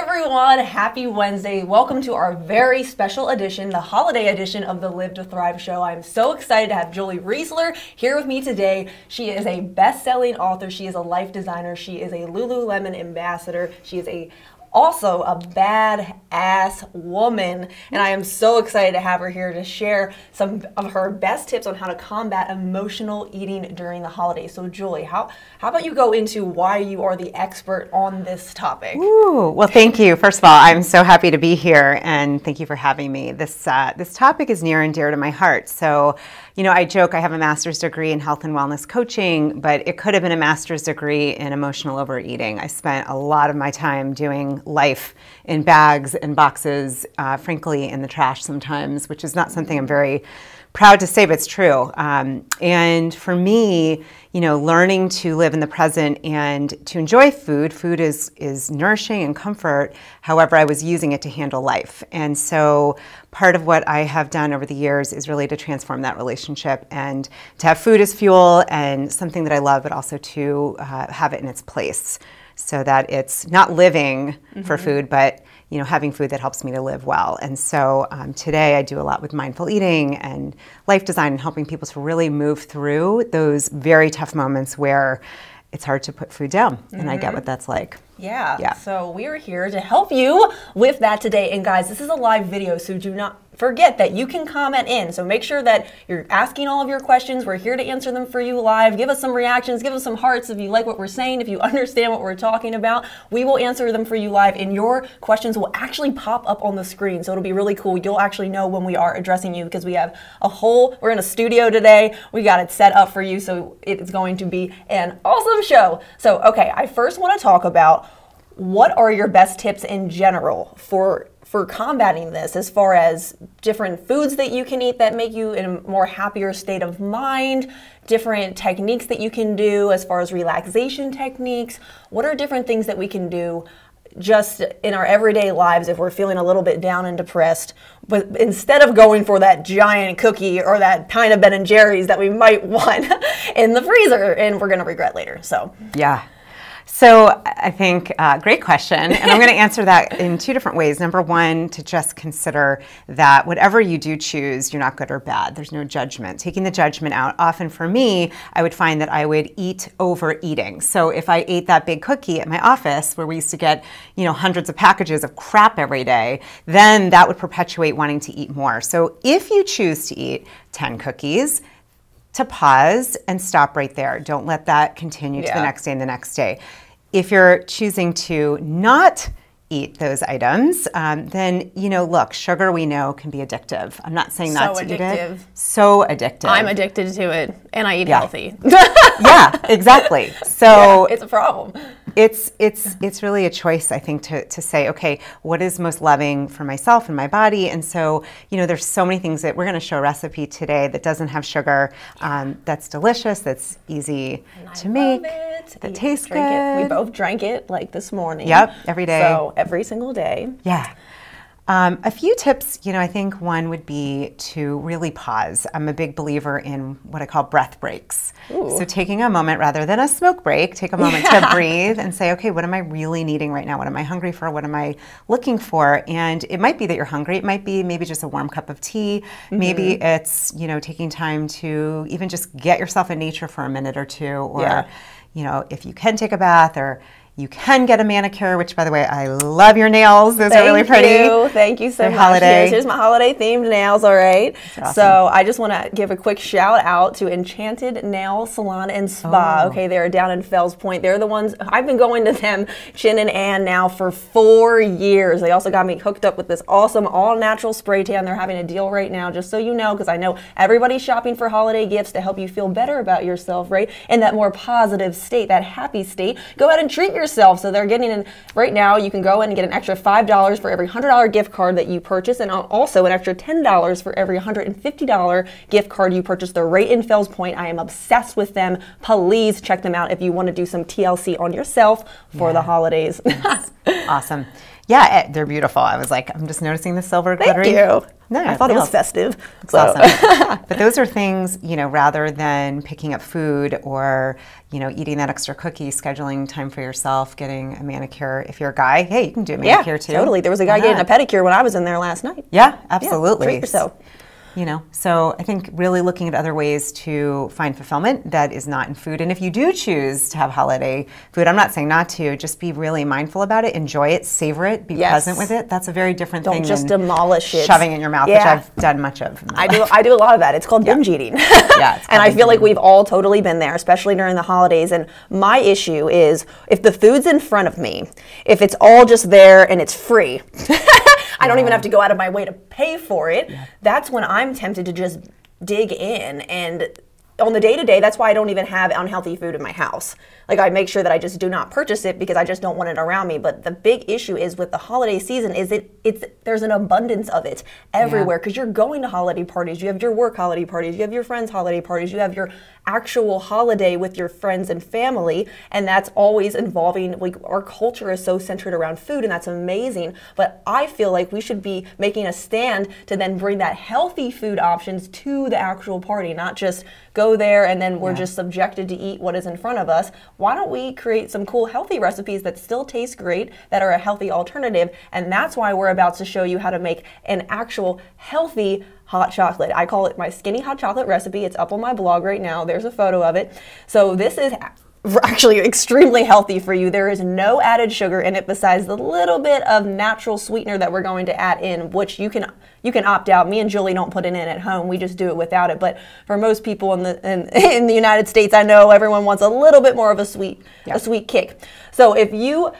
everyone, happy Wednesday. Welcome to our very special edition, the holiday edition of the Live to Thrive show. I'm so excited to have Julie Reisler here with me today. She is a best-selling author. She is a life designer. She is a LuluLemon ambassador. She is also a badass woman, and I am so excited to have her here to share some of her best tips on how to combat emotional eating during the holidays. So Julie, how about you go into why you are the expert on this topic? Ooh, well, thank you. First of all, I'm so happy to be here, and thank you for having me. This topic is near and dear to my heart. So, you know, I joke I have a master's degree in health and wellness coaching, but it could have been a master's degree in emotional overeating. I spent a lot of my time doing life in bags and boxes, frankly, in the trash sometimes, which is not something I'm very proud to say, but it's true. And for me, you know, learning to live in the present and to enjoy food. Food is nourishing and comfort. However, I was using it to handle life. And so part of what I have done over the years is really to transform that relationship and to have food as fuel and something that I love, but also to have it in its place so that it's not living for food, but you know, having food that helps me to live well. And so today I do a lot with mindful eating and life design and helping people to really move through those very tough moments where it's hard to put food down. And I get what that's like. Yeah. So we are here to help you with that today. And guys, this is a live video, so do not forget that you can comment in. So make sure that you're asking all of your questions. We're here to answer them for you live. Give us some reactions, give us some hearts if you like what we're saying, if you understand what we're talking about. We will answer them for you live, and your questions will actually pop up on the screen. So it'll be really cool. You'll actually know when we are addressing you because we have we're in a studio today. We got it set up for you, so it's going to be an awesome show. So, okay, I first want to talk about what are your best tips in general for combating this, as far as different foods that you can eat that make you in a more happier state of mind, different techniques that you can do as far as relaxation techniques. What are different things that we can do just in our everyday lives if we're feeling a little bit down and depressed, but instead of going for that giant cookie or that pint of Ben & Jerry's that we might want in the freezer and we're going to regret later. So yeah. So I think, great question, and I'm going to answer that in two different ways. Number one, to just consider that whatever you do choose, you're not good or bad. There's no judgment. Taking the judgment out. Often for me, I would find that I would eat overeating. So if I ate that big cookie at my office, where we used to get, you know, hundreds of packages of crap every day, then that would perpetuate wanting to eat more. So if you choose to eat 10 cookies, to pause and stop right there. Don't let that continue to the next day and the next day. If you're choosing to not eat those items, then, you know, look, sugar we know can be addictive. I'm not saying not to eat it. So addictive. I'm addicted to it, and I eat healthy. Yeah, exactly. So it's a problem. It's really a choice, I think, to say, okay, what is most loving for myself and my body? And so, you know, there's so many things that we're going to show a recipe today that doesn't have sugar, that's delicious, that's easy to make, that tastes good. We both drank it like this morning. Yep, every day. So every single day. Yeah. A few tips, you know, I think one would be to really pause. I'm a big believer in what I call breath breaks. Ooh. So taking a moment rather than a smoke break, take a moment to breathe and say, okay, what am I really needing right now? What am I hungry for? What am I looking for? And it might be that you're hungry. It might be maybe just a warm cup of tea. Maybe it's, you know, taking time to even just get yourself in nature for a minute or two, or, you know, if you can take a bath, or you can get a manicure, which, by the way, I love your nails. Those are really pretty. Thank you so much. Holiday. Here's my holiday-themed nails, all right? Awesome. So I just want to give a quick shout-out to Enchanted Nail Salon and Spa. Oh. Okay, they're down in Fells Point. They're the ones, I've been going to them, Chin and Ann, now for 4 years. They also got me hooked up with this awesome all-natural spray tan. They're having a deal right now, just so you know, because I know everybody's shopping for holiday gifts to help you feel better about yourself, right? In that more positive state, that happy state. Go ahead and treat yourself. So they're getting in right now. You can go in and get an extra $5 for every $100 gift card that you purchase, and also an extra $10 for every $150 gift card you purchase. They're right in Fells Point. I am obsessed with them. Please check them out if you want to do some TLC on yourself for the holidays. Awesome. Yeah, they're beautiful. I was like, I'm just noticing the silver glittering. Thank you. No, I thought it was festive. It's awesome. But those are things, you know, rather than picking up food or, you know, eating that extra cookie, scheduling time for yourself, getting a manicure. If you're a guy, hey, you can do a manicure too. Totally. There was a guy getting a pedicure when I was in there last night. Yeah, absolutely. Treat yourself. You know, so I think really looking at other ways to find fulfillment that is not in food. And if you do choose to have holiday food, I'm not saying not to, just be really mindful about it, enjoy it, savor it, be present with it. That's a very different thing just than demolish it. Shoving it in your mouth, which I've done much of. I do a lot of that. It's called binge eating. And I feel like we've all totally been there, especially during the holidays. And my issue is if the food's in front of me, if it's all just there and it's free, I don't even have to go out of my way to pay for it. That's when I'm tempted to just dig in. And on the day-to-day, that's why I don't even have unhealthy food in my house. Like, I make sure that I just do not purchase it because I just don't want it around me. But the big issue is with the holiday season is there's an abundance of it everywhere because you're going to holiday parties. You have your work holiday parties. You have your friends' holiday parties. You have your actual holiday with your friends and family, and that's always involving, like, our culture is so centered around food, and that's amazing. But I feel like we should be making a stand to then bring that healthy food options to the actual party, not just go there and then we're just subjected to eat what is in front of us. Why don't we create some cool healthy recipes that still taste great, that are a healthy alternative? And that's why we're about to show you how to make an actual healthy hot chocolate. I call it my skinny hot chocolate recipe. It's up on my blog right now. There's a photo of it. So this is actually extremely healthy for you. There is no added sugar in it besides the little bit of natural sweetener that we're going to add in, which you can opt out. Me and Julie don't put it in at home. We just do it without it. But for most people in the United States, I know everyone wants a little bit more of a sweet kick. So if you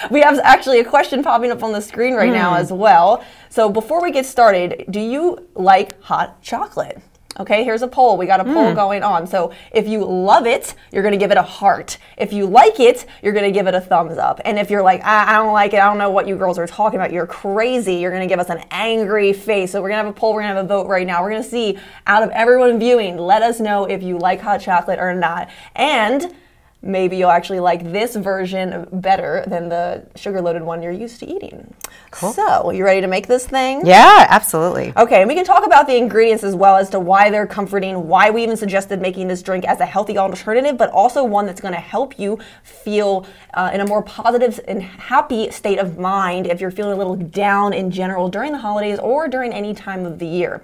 we have actually a question popping up on the screen right now as well. So before we get started, do you like hot chocolate? Okay, here's a poll. We got a poll going on. So if you love it, you're going to give it a heart. If you like it, you're going to give it a thumbs up. And if you're like, I don't like it, I don't know what you girls are talking about, you're crazy, you're going to give us an angry face. So we're going to have a poll, we're going to have a vote right now. We're going to see, out of everyone viewing, let us know if you like hot chocolate or not. And maybe you'll actually like this version better than the sugar-loaded one you're used to eating. Cool. So, you ready to make this thing? Yeah, absolutely. Okay, and we can talk about the ingredients as well as to why they're comforting, why we even suggested making this drink as a healthy alternative, but also one that's going to help you feel in a more positive and happy state of mind if you're feeling a little down in general during the holidays or during any time of the year.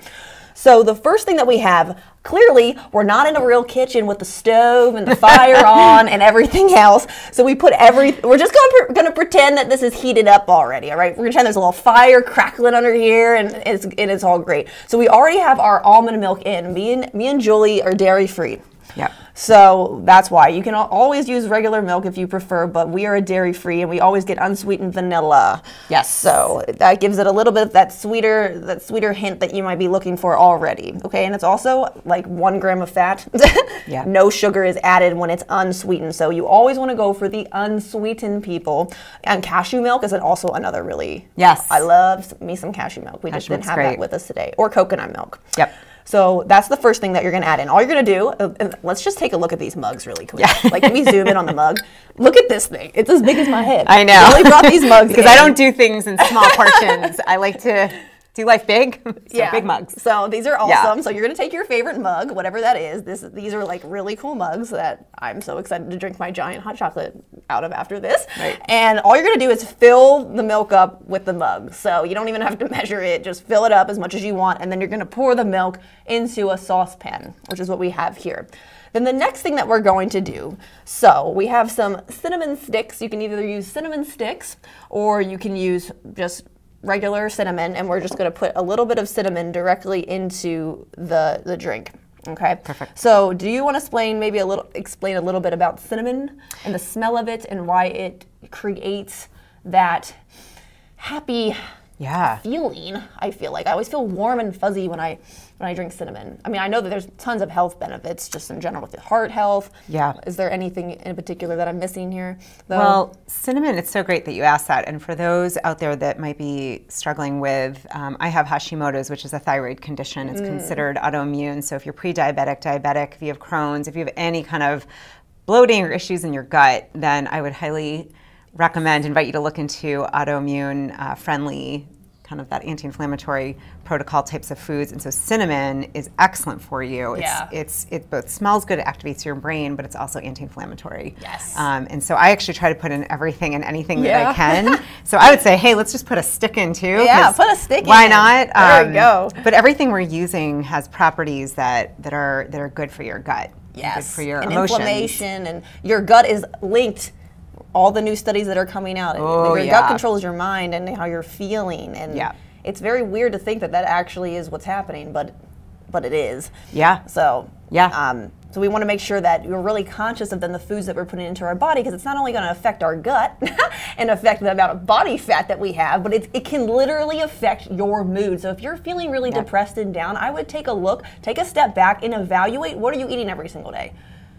So the first thing that we have, clearly, we're not in a real kitchen with the stove and the fire on and everything else. So we put we're just going to pretend that this is heated up already, all right? We're going to pretend there's a little fire crackling under here and it's all great. So we already have our almond milk in. Me and Julie are dairy-free. Yeah. So that's why. You can always use regular milk if you prefer, but we are a dairy-free and we always get unsweetened vanilla. Yes. So that gives it a little bit of that sweeter hint that you might be looking for already. Okay, and it's also like 1 gram of fat. Yeah. No sugar is added when it's unsweetened. So you always want to go for the unsweetened people. And cashew milk is also another really. Yes. I love me some cashew milk. We just didn't have that with us today. Or coconut milk. Yep. So that's the first thing that you're going to add in. All you're going to do, let's just take a look at these mugs really quick. Yeah. Like, can we zoom in on the mug? Look at this thing. It's as big as my head. I know. Really brought these mugs because I don't do things in small portions. I like to do life big. So big mugs. So these are awesome. Yeah. So you're going to take your favorite mug, whatever that is. These are like really cool mugs that I'm so excited to drink my giant hot chocolate out of after this. Right. And all you're going to do is fill the milk up with the mug. So you don't even have to measure it. Just fill it up as much as you want. And then you're going to pour the milk into a saucepan, which is what we have here. Then the next thing that we're going to do, so we have some cinnamon sticks. You can either use cinnamon sticks or you can use just regular cinnamon, and we're just going to put a little bit of cinnamon directly into the drink. Okay. Perfect. So, do you want to explain a little bit about cinnamon and the smell of it and why it creates that happy feeling? I feel like I always feel warm and fuzzy when I drink cinnamon. I mean, I know that there's tons of health benefits just in general with the heart health. Yeah. Is there anything in particular that I'm missing here, though? Well, cinnamon, it's so great that you asked that. And for those out there that might be struggling with, I have Hashimoto's, which is a thyroid condition. It's considered autoimmune. So if you're pre-diabetic, diabetic, if you have Crohn's, if you have any kind of bloating or issues in your gut, then I would highly recommend, invite you to look into autoimmune friendly, kind of that anti-inflammatory protocol types of foods. And so cinnamon is excellent for you. It both smells good, it activates your brain, but it's also anti-inflammatory. Yes. And so I actually try to put in everything and anything that I can. So I would say, hey, let's just put a stick in too. Yeah, put a stick in. Why not? There we go. But everything we're using has properties that are good for your gut. Yes. Good for your and emotions. Inflammation, and your gut is linked. All the new studies that are coming out, your gut controls your mind and how you're feeling, and it's very weird to think that actually is what's happening, but it is. Yeah. So so we want to make sure that you're really conscious of then the foods that we're putting into our body, because it's not only going to affect our gut and affect the amount of body fat that we have, but it can literally affect your mood. So if you're feeling really depressed and down, I would take a step back and evaluate, what are you eating every single day?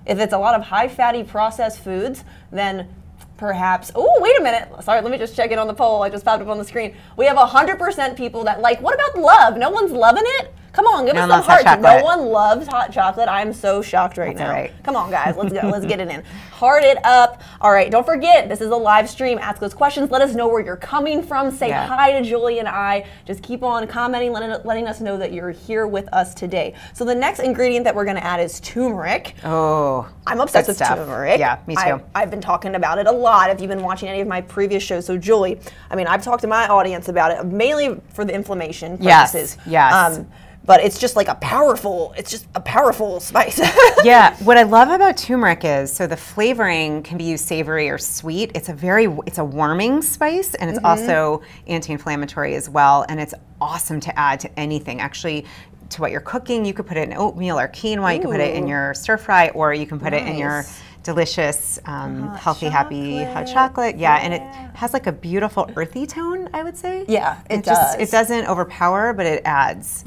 If it's a lot of high fatty processed foods, then perhaps, oh, wait a minute. Sorry, let me just check in on the poll. I just popped up on the screen. We have 100% people that like, what about love? No one's loving it? Come on, give us some hearts. No one loves hot chocolate. I'm so shocked right now. Right. Come on, guys. Let's go. Let's get it in. Heart it up. All right, don't forget, this is a live stream. Ask us questions. Let us know where you're coming from. Say hi to Julie and I. Just keep on commenting, letting us know that you're here with us today. So the next ingredient that we're going to add is turmeric. Oh, I'm obsessed with turmeric. Yeah, me too. I've been talking about it a lot if you've been watching any of my previous shows. So Julie, I mean, I've talked to my audience about it, mainly for the inflammation purposes. Yes. But it's just like it's just a powerful spice. Yeah, what I love about turmeric is, so the flavoring can be used savory or sweet. It's a warming spice, and it's also anti-inflammatory as well, and it's awesome to add to anything. Actually, to what you're cooking, you could put it in oatmeal or quinoa, you can put it in your stir fry, or you can put it in your delicious, healthy, happy hot chocolate. Yeah, and it has like a beautiful earthy tone, I would say. Yeah, it does. It doesn't overpower, but it adds.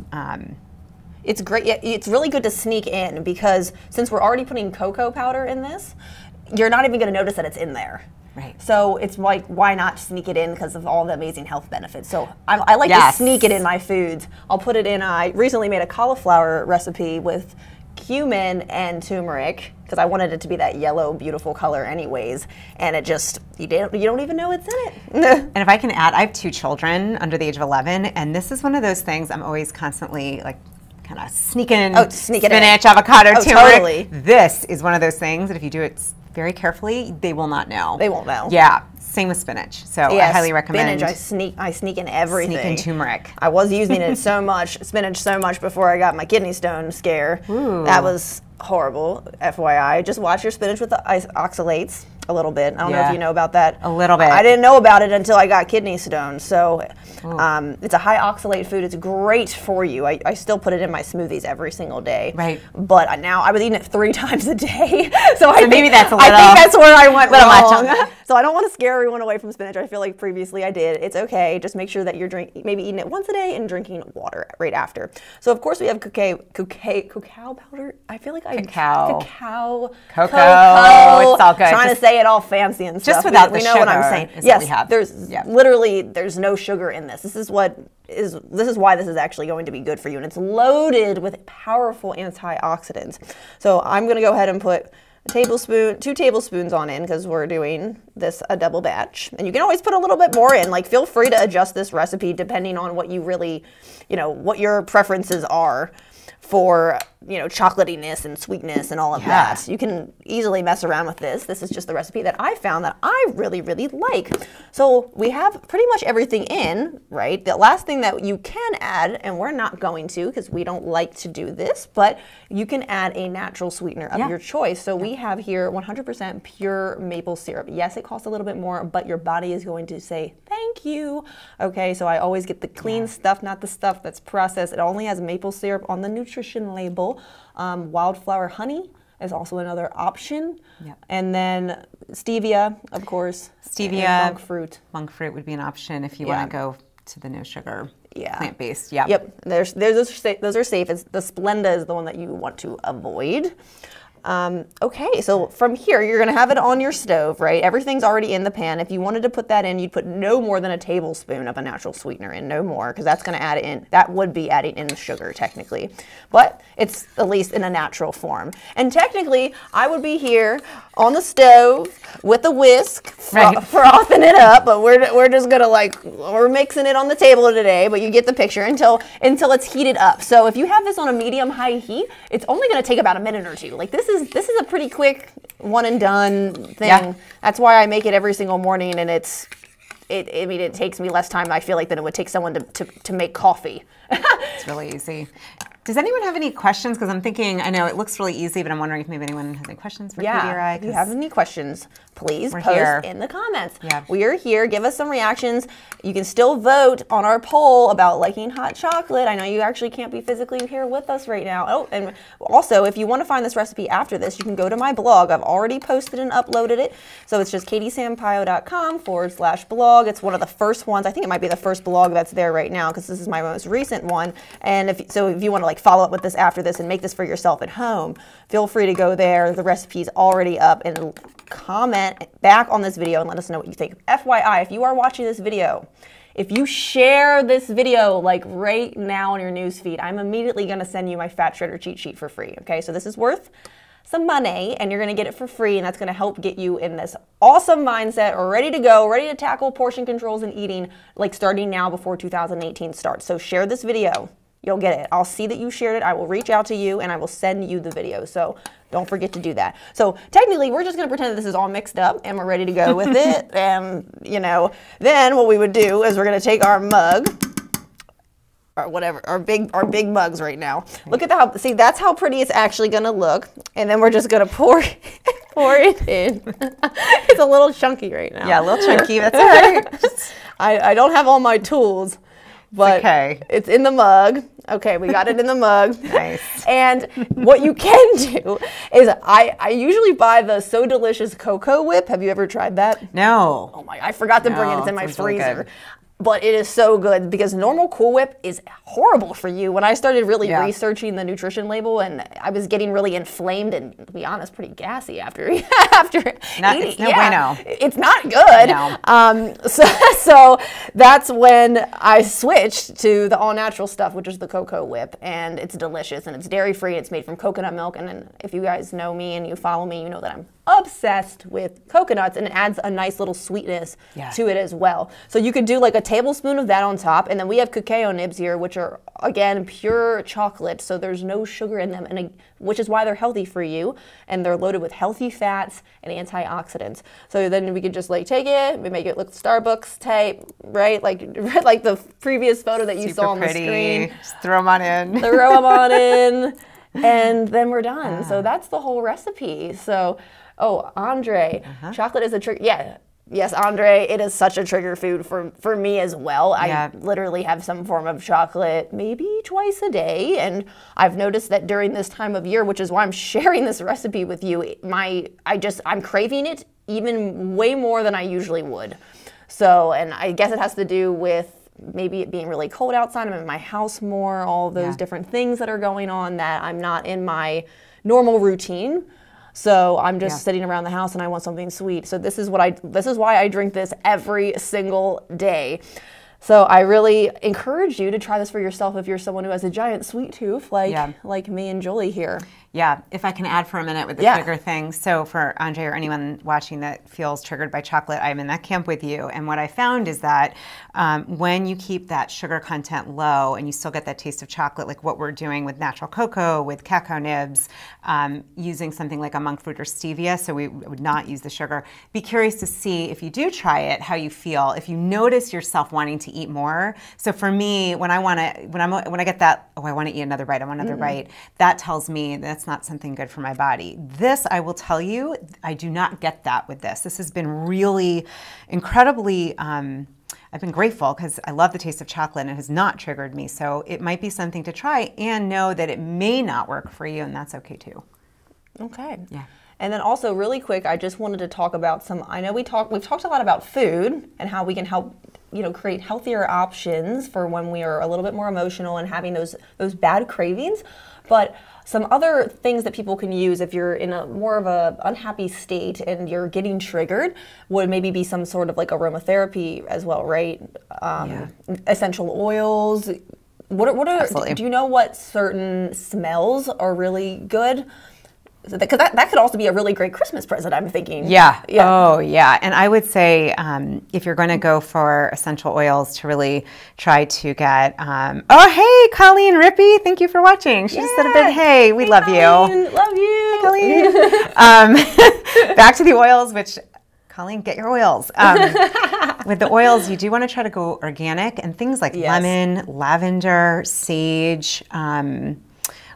It's great. It's really good to sneak in, because since we're already putting cocoa powder in this, you're not even going to notice that it's in there. Right. So it's like, why not sneak it in, because of all the amazing health benefits. So I like to sneak it in my foods. I'll put it in. I recently made a cauliflower recipe with cumin and turmeric, because I wanted it to be that yellow, beautiful color anyways, and it just, you don't even know it's in it. And if I can add, I have 2 children under the age of 11, and this is one of those things I'm always constantly like kind of sneaking in spinach, avocado, turmeric. Totally. This is one of those things that if you do it very carefully, they will not know. They won't know. Yeah, same with spinach. So I highly recommend. Spinach, I sneak in everything. Sneak in turmeric. I was using it spinach so much before I got my kidney stone scare. Ooh. That was horrible, FYI. Just watch your spinach with the oxalates a little bit. I don't know if you know about that. A little bit. I didn't know about it until I got kidney stones. So it's a high oxalate food. It's great for you. I still put it in my smoothies every single day. Right. But now I was eating it 3 times a day. So maybe that's a little. I think that's where I went wrong. Much. So I don't want to scare everyone away from spinach. I feel like previously I did. It's okay. Just make sure that you're maybe eating it once a day and drinking water right after. So of course we have cacao powder. I feel like Cocoa. Cocoa. It's all good. Trying to say it all fancy and stuff. Just without the we know sugar what I'm saying. Yes, there's no sugar in this. This is why this is actually going to be good for you, and it's loaded with powerful antioxidants. So I'm going to go ahead and put 2 tablespoons on in, because we're doing this a double batch, and you can always put a little bit more in. Like, feel free to adjust this recipe depending on what you really, what your preferences are for, chocolatiness and sweetness and all of that. You can easily mess around with this. This is just the recipe that I found that I really, really like. So we have pretty much everything in, right? The last thing that you can add, and we're not going to because we don't like to do this, but you can add a natural sweetener of your choice. So we have here 100% pure maple syrup. Yes, it costs a little bit more, but your body is going to say, thank you. Okay, so I always get the clean stuff, not the stuff that's processed. It only has maple syrup on the nutrition label. Wildflower honey is also another option. And then stevia, of course. Stevia. Monk fruit. Monk fruit would be an option if you want to go to the no sugar, plant-based. Those are safe. The Splenda is the one that you want to avoid. Okay, so from here, you're gonna have it on your stove, right? Everything's already in the pan. If you wanted to put that in, you'd put no more than a tablespoon of a natural sweetener in, no more, because that's gonna add in, that would be adding in the sugar technically. But it's at least in a natural form. And technically, I would be here on the stove with a whisk, frothing it up, but we're just gonna we're mixing it on the table today, but you get the picture until it's heated up. So if you have this on a medium-high heat, it's only gonna take about a minute or two. Like this is a pretty quick one and done thing. Yeah. That's why I make it every single morning, and I mean, it takes me less time, I feel like, than it would take someone to make coffee. It's really easy. Does anyone have any questions? Because I'm thinking, I know it looks really easy, but I'm wondering if maybe anyone has any questions for Katie or I. If you have any questions, please post in the comments. Yeah. We are here. Give us some reactions. You can still vote on our poll about liking hot chocolate. I know you actually can't be physically here with us right now. Oh, and also, if you want to find this recipe after this, you can go to my blog. I've already posted and uploaded it. So it's just katiesampaio.com/blog. It's one of the first ones. I think it might be the first blog that's there right now, because this is my most recent one. And if you want to follow up with this after this and make this for yourself at home, feel free to go there. The recipe's already up, and comment back on this video and let us know what you think. FYI, if you are watching this video, if you share this video right now on your news feed, I'm immediately going to send you my Fat Shredder cheat sheet for free. Okay, so this is worth some money, and you're going to get it for free, and that's going to help get you in this awesome mindset, ready to go, ready to tackle portion controls and eating, starting now before 2018 starts. So share this video. You'll get it. I'll see that you shared it. I will reach out to you, and I will send you the video. So don't forget to do that. So technically, we're just going to pretend that this is all mixed up, and we're ready to go with it. And, then what we would do is we're going to take our mug, or whatever, our big mugs right now. Look at see, that's how pretty it's actually going to look. And then we're just going to pour it in. It's a little chunky right now. Yeah, a little chunky. That's all right. I don't have all my tools. But it's in the mug. Okay, we got it in the mug. Nice. And what you can do is I usually buy the So Delicious Cocoa Whip. Have you ever tried that? No. Oh my, I forgot to bring it. It's in my freezer. Really, but it is so good, because normal Cool Whip is horrible for you. When I started really researching the nutrition label, and I was getting really inflamed and, to be honest, pretty gassy after eating. It's no bueno. It's not good. No. So that's when I switched to the all-natural stuff, which is the Cocoa Whip, and it's delicious, and it's dairy-free. It's made from coconut milk, and then if you guys know me and you follow me, you know that I'm obsessed with coconuts, and it adds a nice little sweetness to it as well. So you could do a tablespoon of that on top, and then we have cacao nibs here, which are, again, pure chocolate, so there's no sugar in them, and which is why they're healthy for you, and they're loaded with healthy fats and antioxidants. So then we could just take it, we make it look Starbucks type, right? Like the previous photo that you saw on the screen. Just throw them on in. Throw them on in, and then we're done. So that's the whole recipe. So. Oh, Andre, chocolate is a trigger. Yeah, yes, Andre, it is such a trigger food for me as well. I literally have some form of chocolate maybe twice a day, and I've noticed that during this time of year, which is why I'm sharing this recipe with you, I'm craving it even way more than I usually would. So, and I guess it has to do with maybe it being really cold outside. I'm in my house more, all those different things that are going on that I'm not in my normal routine. So I'm just sitting around the house and I want something sweet. So this is why I drink this every single day. So I really encourage you to try this for yourself if you're someone who has a giant sweet tooth like me and Julie here. Yeah, if I can add for a minute with the trigger thing. So for Andre or anyone watching that feels triggered by chocolate, I'm in that camp with you. And what I found is that when you keep that sugar content low and you still get that taste of chocolate, like what we're doing with natural cocoa, with cacao nibs, using something like a monk fruit or stevia, so we would not use the sugar. Be curious to see, if you do try it, how you feel. If you notice yourself wanting to eat more. So for me, when I get that, I want to eat another bite, I want another bite, that tells me that's not something good for my body. This, I will tell you, I do not get that with this. This has been really incredibly, I've been grateful because I love the taste of chocolate and it has not triggered me. So it might be something to try, and know that it may not work for you, and that's okay too. Okay. Yeah. And then also really quick, I just wanted to talk about I know we've talked a lot about food and how we can help create healthier options for when we are a little bit more emotional and having those bad cravings. But some other things that people can use if you're in a more of a unhappy state and you're getting triggered would maybe be some sort of like aromatherapy as well, right? Essential oils. What are, do you know what certain smells are really good? Because that could also be a really great Christmas present, I'm thinking. Yeah. Oh, yeah. And I would say if you're going to go for essential oils, to really try to get, oh, hey, Colleen Rippey, thank you for watching. She just said a big hey. We love Colleen, you. Love you. Hi, Colleen. Back to the oils, which, Colleen, get your oils. With the oils, you do want to try to go organic, and things like lemon, lavender, sage,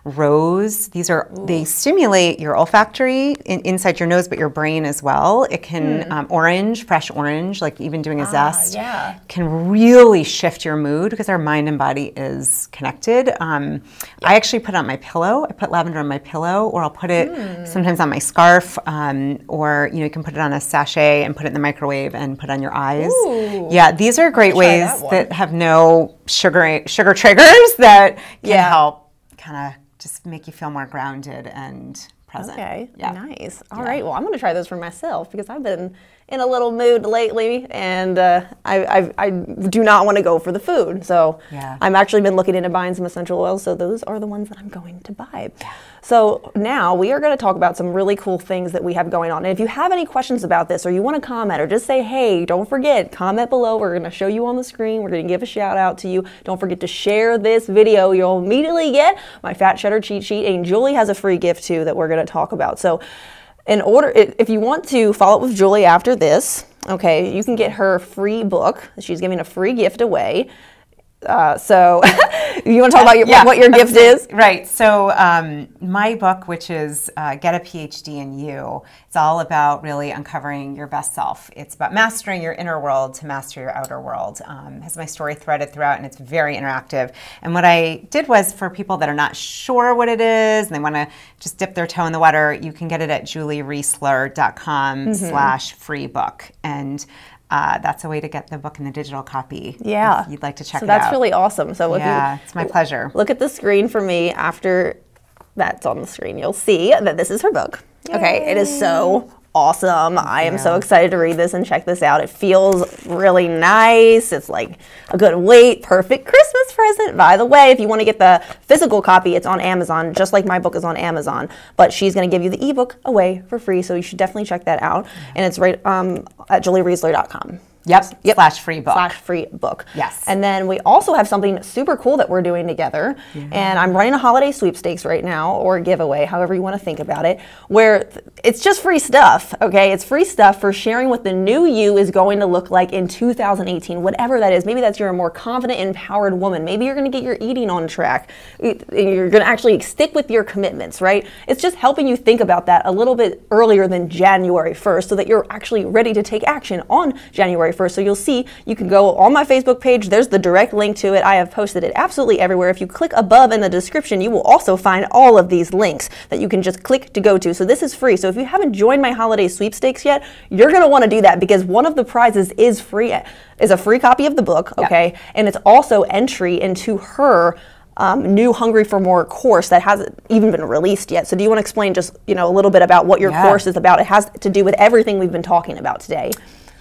rose. These are, they stimulate your olfactory inside your nose, but your brain as well. It can, orange, fresh orange, like even doing a zest, can really shift your mood because our mind and body is connected. I actually put it on my pillow. I put lavender on my pillow, or I'll put it sometimes on my scarf, or you can put it on a sachet and put it in the microwave and put it on your eyes. Ooh. Yeah, these are great ways that have no sugar triggers that can help kind of just make you feel more grounded and present. Okay, nice. All right, well, I'm going to try those for myself because I've been in a little mood lately, and I do not want to go for the food. So I've actually been looking into buying some essential oils, so those are the ones that I'm going to buy. So now we are going to talk about some really cool things that we have going on. And if you have any questions about this, or you want to comment, or just say, hey, don't forget, comment below. We're going to show you on the screen. We're going to give a shout out to you. Don't forget to share this video. You'll immediately get my Fat Cheddar cheat sheet, and Julie has a free gift too that we're going to talk about. So in order, if you want to follow up with Julie after this, okay, you can get her free book. She's giving a free gift away. So you want to talk about what your gift is? Right. So my book, which is Get a PhD in You, it's all about really uncovering your best self. It's about mastering your inner world to master your outer world. It has my story threaded throughout, and it's very interactive. And what I did was, for people that are not sure what it is and they want to just dip their toe in the water, you can get it at juliereisler.com/free book. And that's a way to get the book in the digital copy. Yeah. If you'd like to check it out. That's really awesome. So if it's my pleasure. Look at the screen for me after that's on the screen. You'll see that this is her book. Yay. Okay. It is so awesome. I am so excited to read this and check this out. It feels really nice. It's like a good weight, perfect Christmas present. By the way, if you want to get the physical copy, it's on Amazon, just like my book is on Amazon. But she's going to give you the ebook away for free, so you should definitely check that out. And it's right at juliereisler.com. Yep. /free book. /free book. Yes. And then we also have something super cool that we're doing together. And I'm running a holiday sweepstakes right now, or a giveaway, however you want to think about it, where it's just free stuff, okay? It's free stuff for sharing what the new you is going to look like in 2018, whatever that is. Maybe that's you're a more confident, empowered woman. Maybe you're going to get your eating on track. You're going to actually stick with your commitments, right? It's just helping you think about that a little bit earlier than January 1st so that you're actually ready to take action on January 1st. So you'll see, you can go on my Facebook page. There's the direct link to it. I have posted it absolutely everywhere. If you click above in the description, you will also find all of these links that you can just click to go to. So this is free. So if you haven't joined my holiday sweepstakes yet, you're going to want to do that, because one of the prizes is free, is a free copy of the book, okay? And it's also entry into her new Hungry for More course that hasn't even been released yet. So do you want to explain just, a little bit about what your course is about? It has to do with everything we've been talking about today.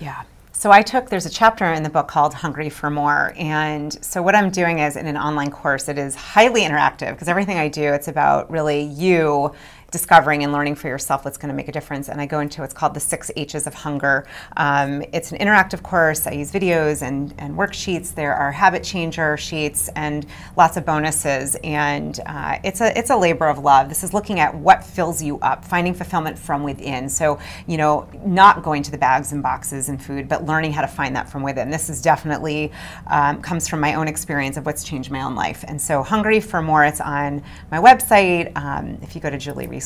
Yeah. So there's a chapter in the book called Hungry for More. And so what I'm doing is, in an online course, it is highly interactive, because everything I do, it's about really you discovering and learning for yourself what's going to make a difference. And I go into what's called the 6 H's of hunger. It's an interactive course. I use videos and worksheets. There are habit changer sheets and lots of bonuses. And it's a labor of love. This is looking at what fills you up, finding fulfillment from within. So, not going to the bags and boxes and food, but learning how to find that from within. This is definitely comes from my own experience of what's changed my own life. And so Hungry for More, it's on my website. If you go to juliereisler.com,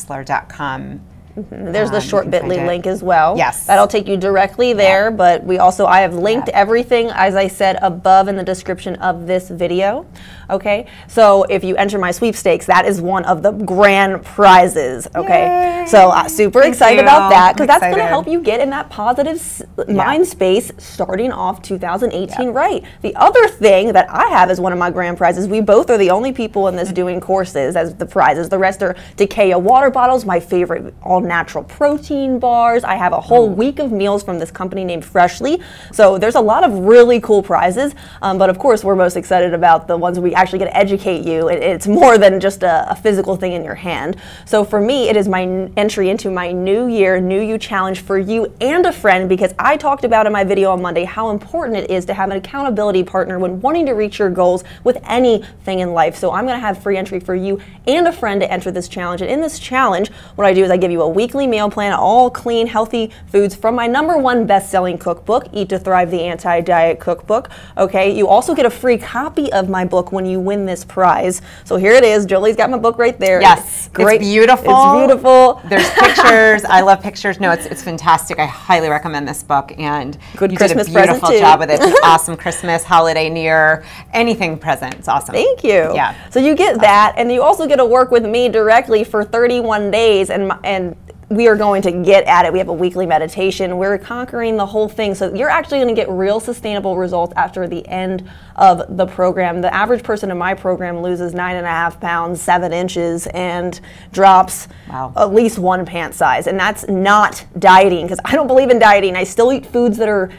There's the short bit.ly link as well. Yes. That'll take you directly there, but I have linked everything, as I said, above in the description of this video. Okay, so if you enter my sweepstakes, that is one of the grand prizes. Okay, Yay. so super excited about that, because that's going to Excited. help you get in that positive mind space starting off 2018 right. The other thing that I have as one of my grand prizes, we both are the only people in this doing courses as the prizes. The rest are Takea water bottles, my favorite all-natural protein bars. I have a whole week of meals from this company named Freshly. So there's a lot of really cool prizes, but of course we're most excited about the ones we actually get to educate you. It's more than just a physical thing in your hand. So for me, it is my entry into my New Year, New You challenge for you and a friend, because I talked about in my video on Monday how important it is to have an accountability partner when wanting to reach your goals with anything in life. So I'm going to have free entry for you and a friend to enter this challenge. And in this challenge, what I do is I give you a weekly meal plan, all clean, healthy foods from my #1 best-selling cookbook, Eat to Thrive, the Anti-Diet Cookbook. Okay, you also get a free copy of my book when you win this prize. So here it is. Julie's got my book right there. Yes, great. It's beautiful. It's beautiful. There's pictures. I love pictures. No, it's fantastic. I highly recommend this book, and Good you Christmas did a beautiful present, too. job with it. It's awesome Christmas, holiday, New Year, anything present. It's awesome. Thank you. Yeah. So you get that, and you also get to work with me directly for 31 days, and we are going to get at it. We have a weekly meditation. We're conquering the whole thing. So you're actually going to get real sustainable results after the end of the program. The average person in my program loses 9.5 pounds, 7 inches, and drops at least 1 pant size. And that's not dieting, because I don't believe in dieting. I still eat foods that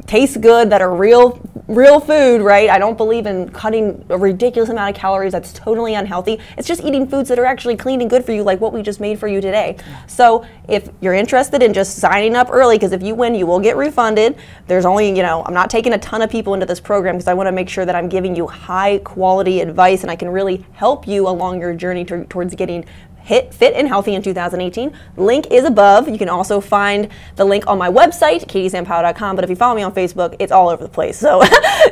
taste good, that are real food, right? I don't believe in cutting a ridiculous amount of calories. That's totally unhealthy. It's just eating foods that are actually clean and good for you, like what we just made for you today. So if you're interested in just signing up early, because if you win, you will get refunded. There's only, I'm not taking a ton of people into this program because I want to make sure that I'm giving you high quality advice and I can really help you along your journey towards getting fit and healthy in 2018. Link is above. You can also find the link on my website, katiesampao.com, but if you follow me on Facebook, it's all over the place. So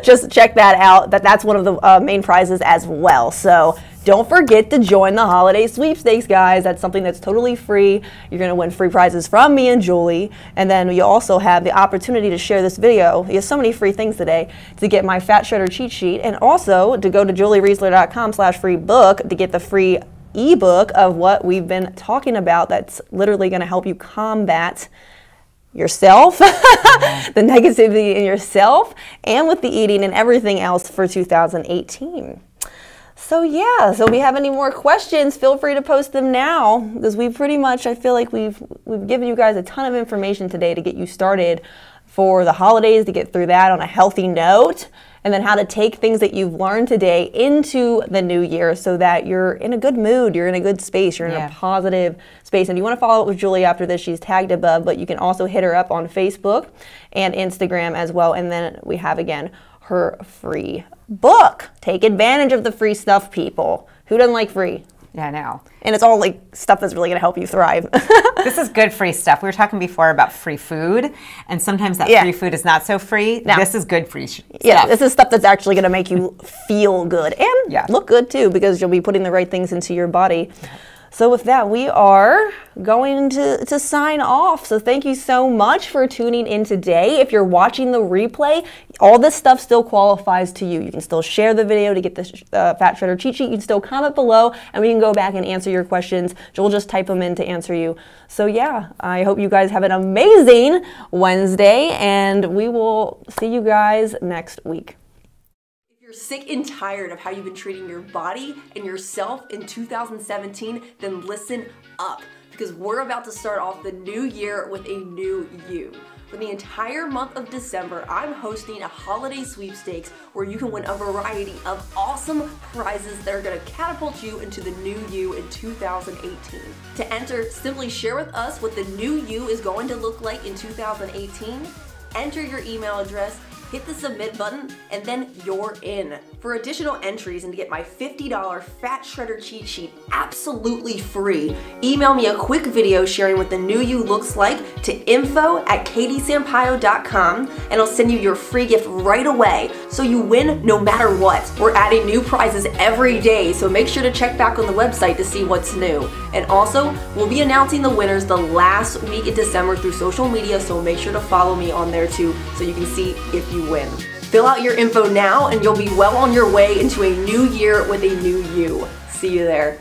just check that out. That's one of the main prizes as well. So don't forget to join the holiday sweepstakes, guys. That's something that's totally free. You're going to win free prizes from me and Julie. And then you also have the opportunity to share this video. You have so many free things today to get my Fat Shredder cheat sheet, and also to go to juliereisler.com/free book to get the free ebook of what we've been talking about that's literally going to help you combat yourself, the negativity in yourself, and with the eating and everything else for 2018. So yeah, so if you have any more questions, feel free to post them now, because we pretty much, I feel like we've given you guys a ton of information today to get you started for the holidays, to get through that on a healthy note, and then how to take things that you've learned today into the new year so that you're in a good mood, you're in a good space, you're in a positive space. And if you want to follow up with Julie after this, she's tagged above, but you can also hit her up on Facebook and Instagram as well. And then we have, again, her free book. Take advantage of the free stuff, people. Who doesn't like free? Yeah, I know. And it's all like stuff that's really going to help you thrive. This is good free stuff. We were talking before about free food, and sometimes that free food is not so free. No. This is good free stuff. Yeah, this is stuff that's actually going to make you feel good and look good too, because you'll be putting the right things into your body. So with that, we are going to sign off. So thank you so much for tuning in today. If you're watching the replay, all this stuff still qualifies to you. You can still share the video to get the Fat Shredder cheat sheet. You can still comment below, and we can go back and answer your questions. We'll just type them in to answer you. So yeah, I hope you guys have an amazing Wednesday, and we will see you guys next week. You're sick and tired of how you've been treating your body and yourself in 2017, then listen up, because we're about to start off the new year with a new you. For the entire month of December, I'm hosting a holiday sweepstakes where you can win a variety of awesome prizes that are going to catapult you into the new you in 2018. To enter, simply share with us what the new you is going to look like in 2018, enter your email address, hit the submit button, and then you're in. For additional entries and to get my $50 Fat Shredder cheat sheet absolutely free, email me a quick video sharing what the new you looks like to info@katiesampaio.com, and I'll send you your free gift right away so you win no matter what. We're adding new prizes every day, so make sure to check back on the website to see what's new. And also, we'll be announcing the winners the last week in December through social media, so make sure to follow me on there too so you can see if you win. Fill out your info now and you'll be well on your way into a new year with a new you. See you there.